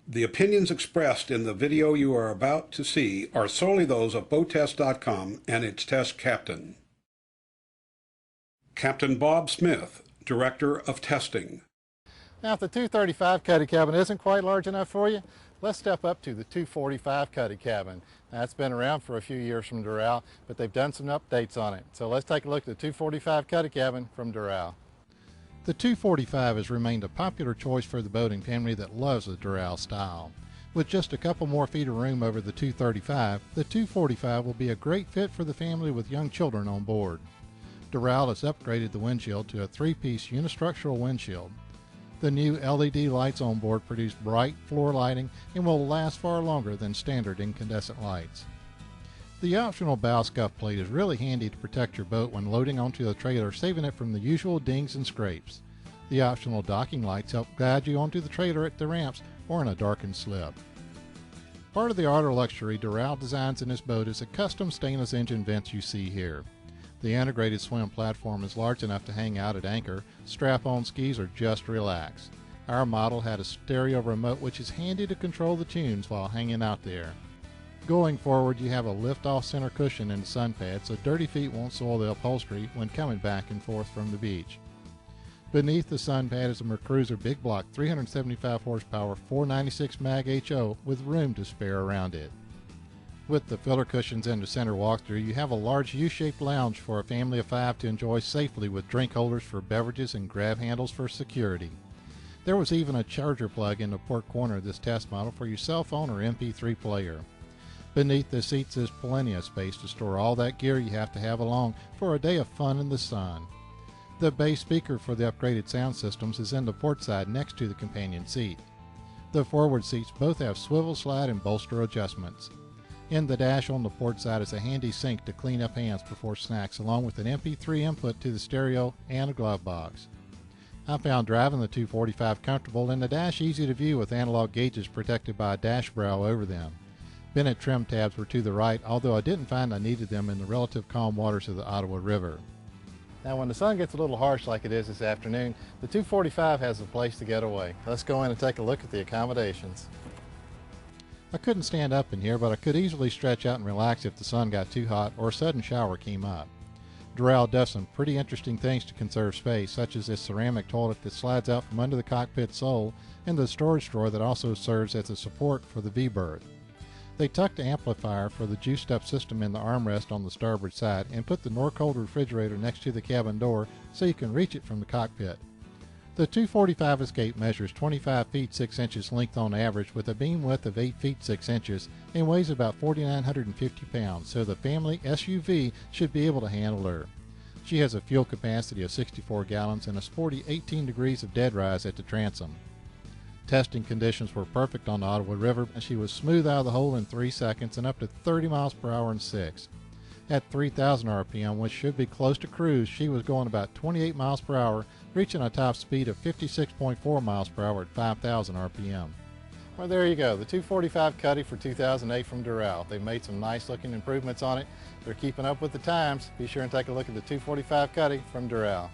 The opinions expressed in the video you are about to see are solely those of BoatTEST.com and its test captain. Captain Bob Smith, Director of Testing. Now, if the 235 Cuddy cabin isn't quite large enough for you, let's step up to the 245 Cuddy cabin. Now, it's been around for a few years from Doral, but they've done some updates on it. So let's take a look at the 245 Cuddy cabin from Doral. The 245 has remained a popular choice for the boating family that loves the Doral style. With just a couple more feet of room over the 235, the 245 will be a great fit for the family with young children on board. Doral has upgraded the windshield to a three-piece unistructural windshield. The new LED lights on board produce bright floor lighting and will last far longer than standard incandescent lights. The optional bow scuff plate is really handy to protect your boat when loading onto the trailer, saving it from the usual dings and scrapes. The optional docking lights help guide you onto the trailer at the ramps or in a darkened slip. Part of the outer luxury Doral designs in this boat is the custom stainless engine vents you see here. The integrated swim platform is large enough to hang out at anchor, strap-on skis, or just relax. Our model had a stereo remote which is handy to control the tunes while hanging out there. Going forward, you have a lift-off center cushion in the sun pad so dirty feet won't soil the upholstery when coming back and forth from the beach. Beneath the sun pad is a Mercruiser Big Block 375 horsepower 496 mag HO with room to spare around it. With the filler cushions and the center walkthrough, you have a large U-shaped lounge for a family of 5 to enjoy safely with drink holders for beverages and grab handles for security. There was even a charger plug in the port corner of this test model for your cell phone or MP3 player. Beneath the seats is plenty of space to store all that gear you have to have along for a day of fun in the sun. The bass speaker for the upgraded sound systems is in the port side next to the companion seat. The forward seats both have swivel slide and bolster adjustments. In the dash on the port side is a handy sink to clean up hands before snacks, along with an MP3 input to the stereo and a glove box. I found driving the 245 comfortable and the dash easy to view with analog gauges protected by a dash brow over them. Bennett trim tabs were to the right, although I didn't find I needed them in the relative calm waters of the Ottawa River. Now, when the sun gets a little harsh like it is this afternoon, the 245 has a place to get away. Let's go in and take a look at the accommodations. I couldn't stand up in here, but I could easily stretch out and relax if the sun got too hot or a sudden shower came up. Doral does some pretty interesting things to conserve space, such as this ceramic toilet that slides out from under the cockpit sole and the storage drawer that also serves as a support for the V-berth. They tucked the amplifier for the juiced-up system in the armrest on the starboard side and put the Norcold refrigerator next to the cabin door so you can reach it from the cockpit. The 245 Escape measures 25 feet 6 inches length on average with a beam width of 8 feet 6 inches and weighs about 4,950 pounds, so the family SUV should be able to handle her. She has a fuel capacity of 64 gallons and a sporty 18 degrees of dead rise at the transom. Testing conditions were perfect on the Ottawa River, and she was smooth out of the hole in 3 seconds and up to 30 miles per hour in 6. At 3,000 RPM, which should be close to cruise, she was going about 28 miles per hour, reaching a top speed of 56.4 miles per hour at 5,000 RPM. Well, there you go, the 245 Cuddy for 2008 from Doral. They've made some nice looking improvements on it. They're keeping up with the times. Be sure and take a look at the 245 Cuddy from Doral.